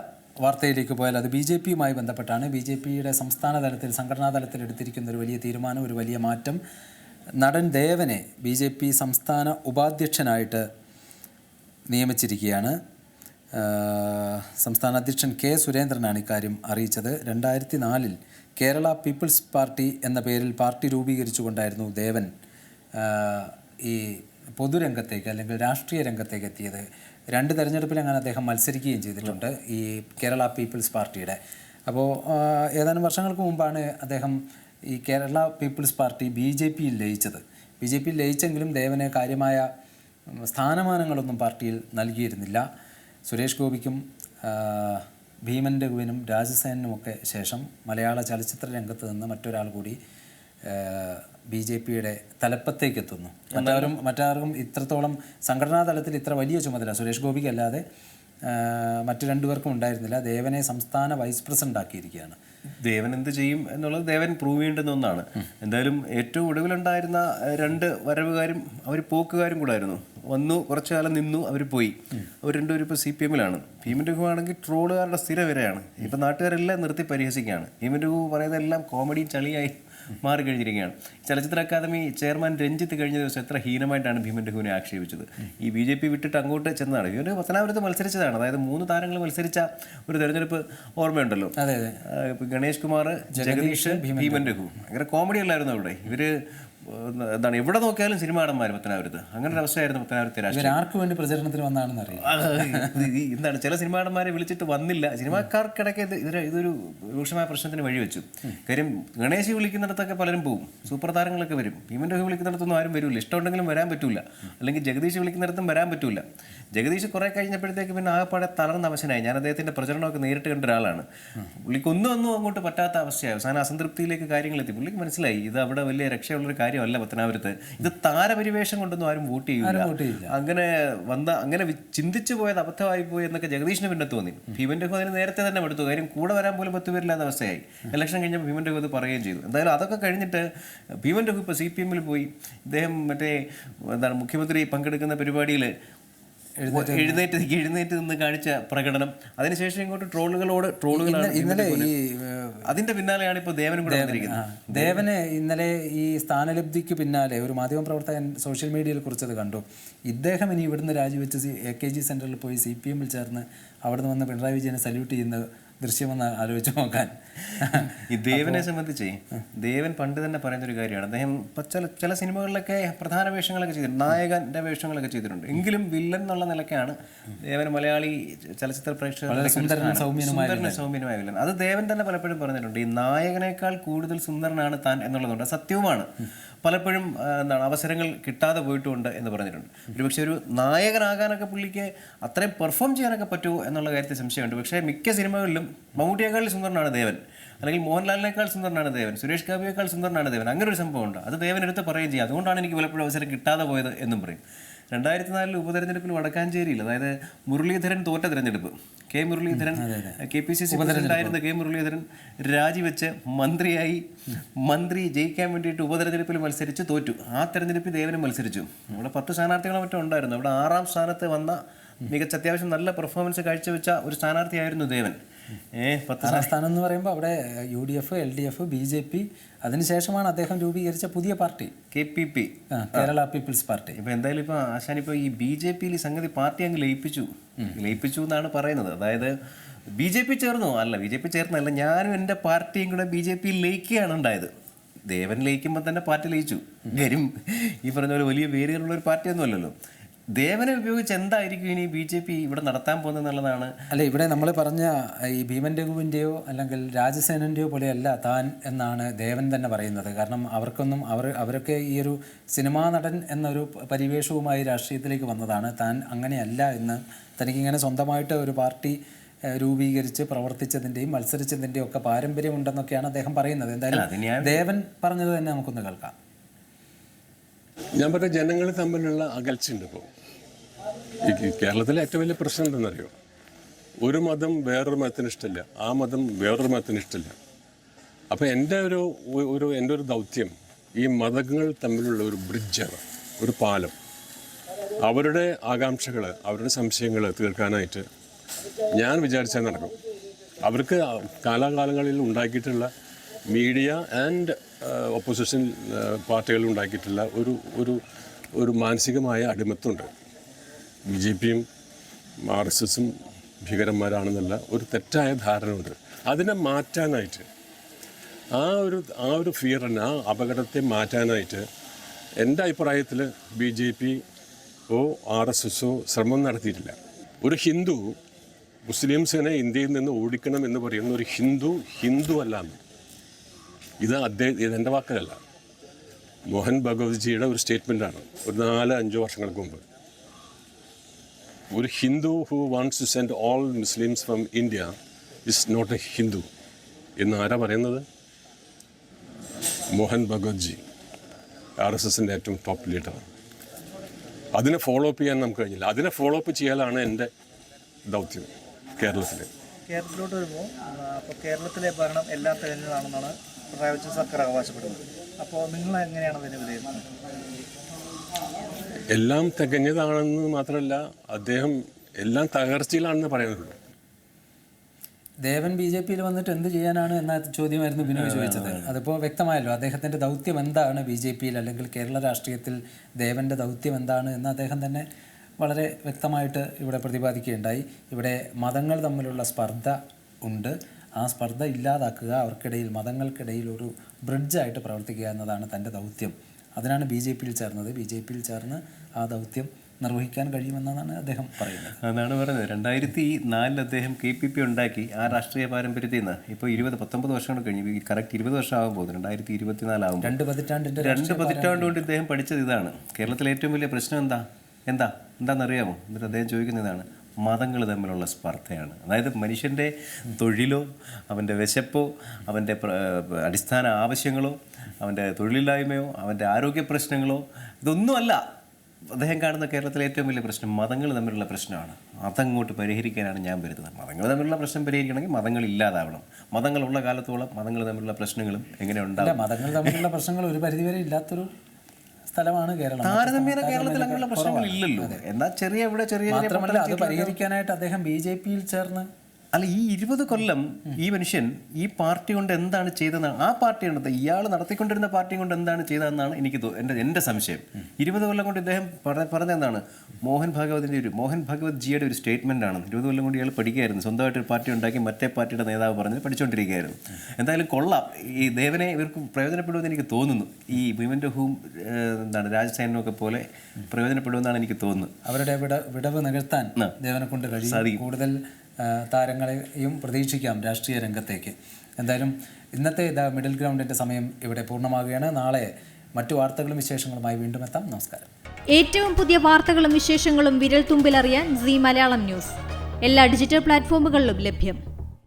വാർത്തയിലേക്ക് പോയാൽ അത് BJPയുമായി ബന്ധപ്പെട്ടാണ്. BJPയുടെ സംസ്ഥാന തലത്തിൽ, സംഘടനാ തലത്തിൽ എടുത്തിരിക്കുന്ന ഒരു വലിയ തീരുമാനം, ഒരു വലിയ മാറ്റം. നടൻ ദേവനെ BJP സംസ്ഥാന ഉപാധ്യക്ഷനായിട്ട് നിയമിച്ചിരിക്കുകയാണ്. സംസ്ഥാന അധ്യക്ഷൻ K. സുരേന്ദ്രനാണ് ഇക്കാര്യം അറിയിച്ചത്. 2004 കേരള പീപ്പിൾസ് പാർട്ടി എന്ന പേരിൽ പാർട്ടി രൂപീകരിച്ചുകൊണ്ടായിരുന്നു ദേവൻ ഈ പൊതുരംഗത്തേക്ക് അല്ലെങ്കിൽ രാഷ്ട്രീയ രംഗത്തേക്ക് എത്തിയത്. 2 തെരഞ്ഞെടുപ്പിൽ അങ്ങനെ അദ്ദേഹം മത്സരിക്കുകയും ചെയ്തിട്ടുണ്ട് ഈ കേരള പീപ്പിൾസ് പാർട്ടിയുടെ. അപ്പോൾ ഏതാനും വർഷങ്ങൾക്ക് മുമ്പാണ് അദ്ദേഹം ഈ കേരള പീപ്പിൾസ് പാർട്ടി BJPയിൽ ലയിച്ചത്. BJPയിൽ ലയിച്ചെങ്കിലും ദേവന് കാര്യമായ സ്ഥാനമാനങ്ങളൊന്നും പാർട്ടിയിൽ നൽകിയിരുന്നില്ല. സുരേഷ് ഗോപിക്കും ഭീമൻ രഘുവിനും രാജസേനനുമൊക്കെ ശേഷം മലയാള ചലച്ചിത്ര രംഗത്ത് നിന്ന് മറ്റൊരാൾ കൂടി BJPയുടെ തലപ്പത്തേക്ക് എത്തുന്നു. മറ്റാർക്കും ഇത്രത്തോളം സംഘടനാ തലത്തിൽ ഇത്ര വലിയ ചുമതല സുരേഷ് ഗോപിക്കല്ലാതെ മറ്റു 2 പേർക്കും ഉണ്ടായിരുന്നില്ല. ദേവനെ സംസ്ഥാന വൈസ് പ്രസിഡന്റ് ആക്കിയിരിക്കുകയാണ്. ദേവൻ എന്ത് ചെയ്യും എന്നുള്ളത് ദേവൻ പ്രൂവ് ചെയ്യേണ്ടുന്ന ഒന്നാണ്. എന്തായാലും ഏറ്റവും ഒടുവിലുണ്ടായിരുന്ന 2 വരവുകാരും അവർ പോക്കുകാരും കൂടായിരുന്നു. വന്നു, കുറച്ചു കാലം നിന്നു, അവർ പോയി. അവർ 2 പേരും ഇപ്പോൾ CPMലാണ്. ഭീമൻ രഘു ആണെങ്കിൽ ട്രോളുകാരുടെ സ്ഥിര വരെയാണ്. ഇപ്പം നാട്ടുകാരെല്ലാം നിർത്തി പരിഹസിക്കുകയാണ്. ഭീമൻ രഘു പറയുന്നതെല്ലാം കോമഡിയും ചളിയായി മാറിക്കഴിഞ്ഞിരിക്കുകയാണ്. ചലച്ചിത്ര അക്കാദമി ചെയർമാൻ രഞ്ജിത്ത് കഴിഞ്ഞ ദിവസം എത്ര ഹീനമായിട്ടാണ് ഭീമൻ രഘുവിനെ ആക്ഷേപിച്ചത്. ഈ BJP വിട്ടിട്ട് അങ്ങോട്ട് ചെന്നതാണ്. ഇവർ പത്തനാപുരത്ത് മത്സരിച്ചതാണ്. അതായത് 3 താരങ്ങൾ മത്സരിച്ച ഒരു തെരഞ്ഞെടുപ്പ് ഓർമ്മയുണ്ടല്ലോ. ഗണേഷ് കുമാർ, ജഗദീഷ്, ഭീമൻ രഘു. ഭയങ്കര കോമഡി അല്ലായിരുന്നു അവിടെ. ഇവര് എന്താണ് എവിടെ നോക്കിയാലും സിനിമാടന്മാർ പത്തനാപുരത്ത്. അങ്ങനെ ഒരു അവസ്ഥയായിരുന്നു പത്തനാപുരത്തെ രാഷ്ട്രീയം. ആർക്ക് വേണ്ടി പ്രചരണത്തിന് വന്നാണെന്ന് അറിയാം. എന്താണ് ചില സിനിമാടന്മാരെ വിളിച്ചിട്ട് വന്നില്ല. സിനിമാക്കാർക്കിടയ്ക്ക് ഇതൊരു രൂക്ഷമായ പ്രശ്നത്തിന് വഴിവെച്ചു. കാര്യം ഗണേശ് വിളിക്കുന്നിടത്തൊക്കെ പലരും പോവും, സൂപ്പർ താരങ്ങളൊക്കെ വരും. ഭീമൻ രഘു വിളിക്കുന്നിടത്തൊന്നും ആരും വരില്ല. ഇഷ്ടമുണ്ടെങ്കിലും വരാൻ പറ്റൂല. അല്ലെങ്കിൽ ജഗദീഷ് വിളിക്കുന്നിടത്തും വരാൻ പറ്റൂല. ജഗദീഷ് കുറെ കഴിഞ്ഞപ്പോഴത്തേക്ക് പിന്നെ ആകെപ്പാടെ തളർന്ന അവശനായി. ഞാൻ അദ്ദേഹത്തിന്റെ പ്രചരണമൊക്കെ നേരിട്ട് കണ്ട ഒരാളാണ്. പുള്ളിക്ക് ഒന്നും അങ്ങോട്ട് പറ്റാത്ത അവസ്ഥയായി. അവസാനം അസംതൃപ്തിയിലേക്ക് കാര്യങ്ങളെത്തി. പുള്ളിക്ക് മനസ്സിലായി ഇത് അവിടെ വലിയ രക്ഷയുള്ളൊരു കാര്യമല്ല പത്തനാപുരത്ത്. ഇത് താരപരിവേഷം കൊണ്ടൊന്നും ആരും വോട്ട് ചെയ്യില്ല. അങ്ങനെ ചിന്തിച്ചു പോയത് അബദ്ധമായി പോയി എന്നൊക്കെ ജഗദീഷിന് പിന്നെ തോന്നി. ഭീമൻ രഘു അതിന് നേരത്തെ തന്നെ എടുത്തു. കാര്യം കൂടെ വരാൻ പോലും 10 പേരില്ലാത്ത അവസ്ഥയായി. ഇലക്ഷൻ കഴിഞ്ഞപ്പോൾ ഭീമൻ രഘു അത് പറയുകയും ചെയ്തു. എന്തായാലും അതൊക്കെ കഴിഞ്ഞിട്ട് ഭീമൻ രഘു ഇപ്പോൾ CPM പോയി. ഇദ്ദേഹം മുഖ്യമന്ത്രി പങ്കെടുക്കുന്ന പരിപാടിയിൽ എഴുന്നേറ്റ് നിന്ന് കാണിച്ച പ്രകടനം, അതിനുശേഷം ഇങ്ങോട്ട് ട്രോളുകളാണ്. ഇന്നലെ അതിന്റെ പിന്നാലെയാണ് ഇപ്പോൾ ദേവനും കൂടെ വന്നിരിക്കുന്നത്. ദേവന് ഇന്നലെ ഈ സ്ഥാനലബ്ധിക്ക് പിന്നാലെ ഒരു മാധ്യമപ്രവർത്തകൻ സോഷ്യൽ മീഡിയയിൽ കുറിച്ചത് കണ്ടു. ഇദ്ദേഹം ഇനി ഇവിടുന്ന് രാജിവെച്ച് AKG സെന്ററിൽ പോയി CPM ചേർന്ന് അവിടുന്ന് വന്ന് പിണറായി വിജയനെ സല്യൂട്ട് ചെയ്യുന്ന ദൃശ്യമെന്ന് ആലോചിച്ച് നോക്കാൻ. ഈ ദേവനെ സംബന്ധിച്ച് ദേവൻ പണ്ട് തന്നെ പറയുന്നൊരു കാര്യമാണ്. അദ്ദേഹം ചില സിനിമകളിലൊക്കെ പ്രധാന വേഷങ്ങളൊക്കെ ചെയ്തിട്ടുണ്ട്, നായകന്റെ വേഷങ്ങളൊക്കെ ചെയ്തിട്ടുണ്ട്. എങ്കിലും വില്ലൻ എന്നുള്ള നിലയ്ക്കാണ് ദേവൻ മലയാളി ചലച്ചിത്ര പ്രേക്ഷകരുടെ സൗമ്യനുമായ വില്ലൻ. അത് ദേവൻ തന്നെ പലപ്പോഴും പറഞ്ഞിട്ടുണ്ട്. ഈ നായകനേക്കാൾ കൂടുതൽ സുന്ദരനാണ് താൻ എന്നുള്ളതുകൊണ്ട് അത് സത്യവുമാണ്. പലപ്പോഴും അവസരങ്ങൾ കിട്ടാതെ പോയിട്ടുമുണ്ട് എന്ന് പറഞ്ഞിട്ടുണ്ട്. ഒരുപക്ഷെ ഒരു നായകനാകാനൊക്കെ പുള്ളിക്ക് അത്രയും പെർഫോം ചെയ്യാനൊക്കെ പറ്റുമോ എന്നുള്ള കാര്യത്തിൽ സംശയമുണ്ട്. പക്ഷേ മിക്ക സിനിമകളിലും മമ്മൂട്ടിയേക്കാൾ സുന്ദരനാണ് ദേവൻ, അല്ലെങ്കിൽ മോഹൻലാലിനേക്കാൾ സുന്ദരനാണ് ദേവൻ, സുരേഷ് ഗോപിയേക്കാൾ സുന്ദരനാണ് ദേവൻ. അങ്ങനെ ഒരു സംഭവമുണ്ട്. അത് ദേവൻ എടുത്ത് പറയുകയും ചെയ്യും. അതുകൊണ്ടാണ് എനിക്ക് പലപ്പോഴും അവസരം കിട്ടാതെ പോയത് എന്നും പറയും. 2004 ഉപതെരഞ്ഞെടുപ്പിൽ വടക്കാഞ്ചേരിയിൽ, അതായത് മുരളീധരൻ തോറ്റ തെരഞ്ഞെടുപ്പ്, കെ മുരളീധരൻ KPCC പ്രസിഡന്റായിരുന്ന കെ മുരളീധരൻ രാജിവെച്ച് മന്ത്രി ജയിക്കാൻ വേണ്ടിയിട്ട് ഉപതെരഞ്ഞെടുപ്പിൽ മത്സരിച്ച് തോറ്റു. ആ തെരഞ്ഞെടുപ്പിൽ ദേവനും മത്സരിച്ചു. അവിടെ 10 സ്ഥാനാർത്ഥികളോ മറ്റോ ഉണ്ടായിരുന്നു. അവിടെ 6ാം സ്ഥാനത്ത് വന്ന മികച്ച അത്യാവശ്യം നല്ല പെർഫോമൻസ് കാഴ്ചവെച്ച ഒരു സ്ഥാനാർത്ഥിയായിരുന്നു ദേവൻ. 10ാം സ്ഥാനം എന്ന് പറയുമ്പോൾ അവിടെ UDF, LDF, BJP, അതിനുശേഷമാണ് അദ്ദേഹം രൂപീകരിച്ച പുതിയ party KPP, Kerala people's party. ഇപ്പൊ എന്തായാലും ഇപ്പൊ ആശാൻ ഈ BJP സംഗതി പാർട്ടി അങ്ങ് ലയിപ്പിച്ചു എന്നാണ് പറയുന്നത്. അതായത് BJP ചേർന്നോ? അല്ല, BJP ചേർന്നല്ല, ഞാനും എൻ്റെ പാർട്ടിയും കൂടെ BJP ലയിക്കുകയാണ് ഉണ്ടായത്. ദേവൻ ലയിക്കുമ്പോൾ തന്നെ പാർട്ടി ലയിച്ചു. കാര്യം ഈ പറഞ്ഞ പോലെ വലിയ വേരുകളുള്ള ഒരു പാർട്ടിയൊന്നും അല്ലല്ലോ. ദേവനെ ഉപയോഗിച്ച് എന്തായിരിക്കും ഇനി BJP ഇവിടെ നടത്താൻ പോകുന്നത് എന്നുള്ളതാണ്. അല്ല, ഇവിടെ നമ്മൾ പറഞ്ഞ ഈ ഭീമൻ രഘുവിൻ്റെയോ അല്ലെങ്കിൽ രാജസേനൻ്റെയോ പോലെയല്ല താൻ എന്നാണ് ദേവൻ തന്നെ പറയുന്നത്. കാരണം അവരൊക്കെ ഈ ഒരു സിനിമാ നടൻ എന്നൊരു പരിവേഷവുമായി രാഷ്ട്രീയത്തിലേക്ക് വന്നതാണ്. താൻ അങ്ങനെയല്ല എന്ന്, തനിക്കിങ്ങനെ സ്വന്തമായിട്ട് ഒരു പാർട്ടി രൂപീകരിച്ച് പ്രവർത്തിച്ചതിൻ്റെയും മത്സരിച്ചതിൻ്റെയും ഒക്കെ പാരമ്പര്യമുണ്ടെന്നൊക്കെയാണ് അദ്ദേഹം പറയുന്നത്. എന്തായാലും ദേവൻ പറഞ്ഞത് തന്നെ നമുക്കൊന്ന് കേൾക്കാം. ഞാൻ പറഞ്ഞ ജനങ്ങൾ തമ്മിലുള്ള അകൽച്ചയുണ്ട്. ഇപ്പോൾ ഈ കേരളത്തിലെ ഏറ്റവും വലിയ പ്രശ്നം എന്താണെന്നറിയോ? ഒരു മതം വേറൊരു മതത്തിന് ഇഷ്ടമില്ല, ആ മതം വേറൊരു മതത്തിന് ഇഷ്ടമില്ല. അപ്പോൾ എൻ്റെ ഒരു ദൗത്യം ഈ മതങ്ങൾ തമ്മിലുള്ള ഒരു ബ്രിഡ്ജാണ്, ഒരു പാലം. അവരുടെ ആകാംക്ഷകൾ, അവരുടെ സംശയങ്ങൾ തീർക്കാനായിട്ട് ഞാൻ വിചാരിച്ചാൽ നടക്കും. അവർക്ക് കാലാകാലങ്ങളിൽ ഉണ്ടാക്കിയിട്ടുള്ള മീഡിയ ആൻഡ് ഓപ്പോസിഷൻ പാർട്ടികൾ ഉണ്ടാക്കിയിട്ടുള്ള ഒരു മാനസികമായ അടിമത്തമുണ്ട്. BJPയും RSSും ഭീകരന്മാരാണെന്നുള്ള ഒരു തെറ്റായ ധാരണയുണ്ട്. അതിനെ മാറ്റാനായിട്ട് ആ ഒരു ഫിയറിനെ, ആ അപകടത്തെ മാറ്റാനായിട്ട് എൻ്റെ അഭിപ്രായത്തിൽ BJPയോ RSSോ ശ്രമം നടത്തിയിട്ടില്ല. ഒരു ഹിന്ദു മുസ്ലിംസിനെ ഇന്ത്യയിൽ നിന്ന് ഓടിക്കണം എന്ന് പറയുന്ന ഒരു ഹിന്ദു അല്ലാന്ന്. ഇതെൻ്റെ വാക്കല്ല, മോഹൻ ഭഗവത്ജിയുടെ ഒരു സ്റ്റേറ്റ്മെൻറ്റാണ് ഒരു 4-5 വർഷങ്ങൾക്ക് മുമ്പ്. ഒരു Hindu who wants to send all Muslims from India is not a Hindu എന്ന് ആരാ പറയുന്നത്? മോഹൻ ഭഗവത്ജി, RSSൻ്റെ ഏറ്റവും ടോപ്പ് ലീഡറാണ്. അതിനെ ഫോളോ അപ്പ് ചെയ്യാൻ നമുക്ക് കഴിഞ്ഞില്ല. അതിനെ ഫോളോ അപ്പ് ചെയ്യാനാണ് എൻ്റെ ദൗത്യം കേരളത്തിലോട്ട് വരുമ്പോൾ അപ്പോൾ കേരളത്തിലെ ഭരണം എല്ലാം തികഞ്ഞതാണെന്നാണ് പിണറായി വിജയൻ സർക്കാർ അവകാശപ്പെടുന്നത്. അപ്പോൾ നിങ്ങൾ എങ്ങനെയാണ് അതിനെ വിലയിരുത്തുന്നത്? എല്ലാം തികഞ്ഞതാണെന്ന് മാത്രമല്ല, അദ്ദേഹം എല്ലാം തകർച്ചയിലാണെന്ന് പറയുന്നുള്ളൂ. ദേവൻ BJP-യിൽ വന്നിട്ട് എന്ത് ചെയ്യാനാണ് എന്ന ചോദ്യമായിരുന്നു ബിനോയ് ചോദിച്ചത്. അതിപ്പോൾ വ്യക്തമായല്ലോ. അദ്ദേഹത്തിൻ്റെ ദൗത്യം എന്താണ് BJP-യിൽ അല്ലെങ്കിൽ കേരള രാഷ്ട്രീയത്തിൽ ദേവൻ്റെ ദൗത്യം എന്താണ് എന്ന് അദ്ദേഹം തന്നെ വളരെ വ്യക്തമായിട്ട് ഇവിടെ പ്രതിപാദിക്കുകയുണ്ടായി. ഇവിടെ മതങ്ങൾ തമ്മിലുള്ള സ്പർദ്ധ ഉണ്ട്. ആ സ്പർദ്ധ ഇല്ലാതാക്കുക, അവർക്കിടയിൽ മതങ്ങൾക്കിടയിൽ ഒരു ബ്രിഡ്ജായിട്ട് പ്രവർത്തിക്കുക എന്നതാണ് തൻ്റെ ദൗത്യം. അതിനാണ് BJP-യിൽ ചേർന്നത്. BJP-യിൽ ചേർന്ന് ആ ദൗത്യം നിർവഹിക്കാൻ കഴിയുമെന്നാണ് അദ്ദേഹം പറയുന്നത്. അതാണ് പറയുന്നത്. 2004 അദ്ദേഹം KPP ഉണ്ടാക്കി. ആ രാഷ്ട്രീയ പാരമ്പര്യത്തിൽ നിന്ന് ഇപ്പോൾ 19 വർഷങ്ങൾ കഴിഞ്ഞു. കറക്റ്റ് 20 വർഷം ആകാൻ പോകുന്നു. 2024 ആകുമ്പോൾ 2 പതിറ്റാണ്ട് കൊണ്ട് ഇദ്ദേഹം പഠിച്ചത് ഇതാണ്. കേരളത്തിലെ ഏറ്റവും വലിയ പ്രശ്നം എന്താണെന്നറിയാമോ? എന്നിട്ട് അദ്ദേഹം ചോദിക്കുന്ന ഇതാണ്: മതങ്ങൾ തമ്മിലുള്ള സ്പർദ്ധയാണ്. അതായത് മനുഷ്യൻ്റെ തൊഴിലോ അവൻ്റെ വിശപ്പോ അവൻ്റെ അടിസ്ഥാന ആവശ്യങ്ങളോ അവൻ്റെ തൊഴിലില്ലായ്മയോ അവൻ്റെ ആരോഗ്യ പ്രശ്നങ്ങളോ ഇതൊന്നുമല്ല അദ്ദേഹം കാണുന്ന കേരളത്തിലെ ഏറ്റവും വലിയ പ്രശ്നം. മതങ്ങൾ തമ്മിലുള്ള പ്രശ്നമാണ്. അതങ്ങോട്ട് പരിഹരിക്കാനാണ് ഞാൻ വരുന്നത്. മതങ്ങൾ തമ്മിലുള്ള പ്രശ്നം പരിഹരിക്കണമെങ്കിൽ മതങ്ങൾ ഇല്ലാതാവണം. മതങ്ങളുള്ള കാലത്തോളം മതങ്ങൾ തമ്മിലുള്ള പ്രശ്നങ്ങളും എങ്ങനെ ഉണ്ടാവും? മതങ്ങൾ തമ്മിലുള്ള പ്രശ്നങ്ങൾ ഒരു പരിധിവരെ ഇല്ലാത്തൊരു സ്ഥലമാണ് കേരളം. താരതമ്യേന കേരളത്തിൽ അങ്ങനെയുള്ള പ്രശ്നങ്ങൾ ഇല്ലല്ലോ. എന്നാൽ ചെറിയ മാത്രമല്ല അത് പരിഹരിക്കാനായിട്ട് അദ്ദേഹം BJP-യിൽ ചേർന്ന് അല്ല, ഈ 20 കൊല്ലം ഈ മനുഷ്യൻ ഈ പാർട്ടി കൊണ്ട് എന്താണ് ചെയ്തതെന്നാണ്. ആ പാർട്ടിയാണ് ഇയാൾ നടത്തിക്കൊണ്ടിരുന്ന പാർട്ടി കൊണ്ട് എന്താണ് ചെയ്തതെന്നാണ് എനിക്ക് എൻ്റെ സംശയം. 20 കൊല്ലം കൊണ്ട് ഇദ്ദേഹം പറഞ്ഞ എന്താണ്? മോഹൻ ഭാഗവത് ജിയുടെ ഒരു സ്റ്റേറ്റ്മെൻ്റ് ആണ്. 20 കൊല്ലം കൊണ്ട് ഇയാൾ പഠിക്കുകയായിരുന്നു. സ്വന്തമായിട്ട് ഒരു പാർട്ടി ഉണ്ടാക്കി മറ്റേ പാർട്ടിയുടെ നേതാവ് പറഞ്ഞ് പഠിച്ചുകൊണ്ടിരിക്കുകയായിരുന്നു. എന്തായാലും കൊള്ളാം. ഈ ദേവനെ ഇവർക്ക് പ്രയോജനപ്പെടുമെന്ന് എനിക്ക് തോന്നുന്നു. ഈ വിമൻ്റെ ഹൂം രാജസേനൊക്കെ പോലെ പ്രയോജനപ്പെടുമെന്നാണ് എനിക്ക് തോന്നുന്നത്. അവരുടെ വിടവ് നികത്താൻ ദേവനെ കൊണ്ട് കഴിയും. കൂടുതൽ താരങ്ങളെയും പ്രതീക്ഷിക്കാം രാഷ്ട്രീയ രംഗത്തേക്ക്. എന്തായാലും ഇന്നത്തെ മിഡിൽ ഗ്രൗണ്ടിൻ്റെ സമയം ഇവിടെ പൂർണ്ണമാവുകയാണ്. നാളെ മറ്റു വാർത്തകളും വിശേഷങ്ങളുമായി വീണ്ടും എത്താം. നമസ്കാരം. ഏറ്റവും പുതിയ വാർത്തകളും വിശേഷങ്ങളും വിരൽ തുമ്പിലറിയാൻ Zee മലയാളം ന്യൂസ് എല്ലാ ഡിജിറ്റൽ പ്ലാറ്റ്ഫോമുകളിലും ലഭ്യം.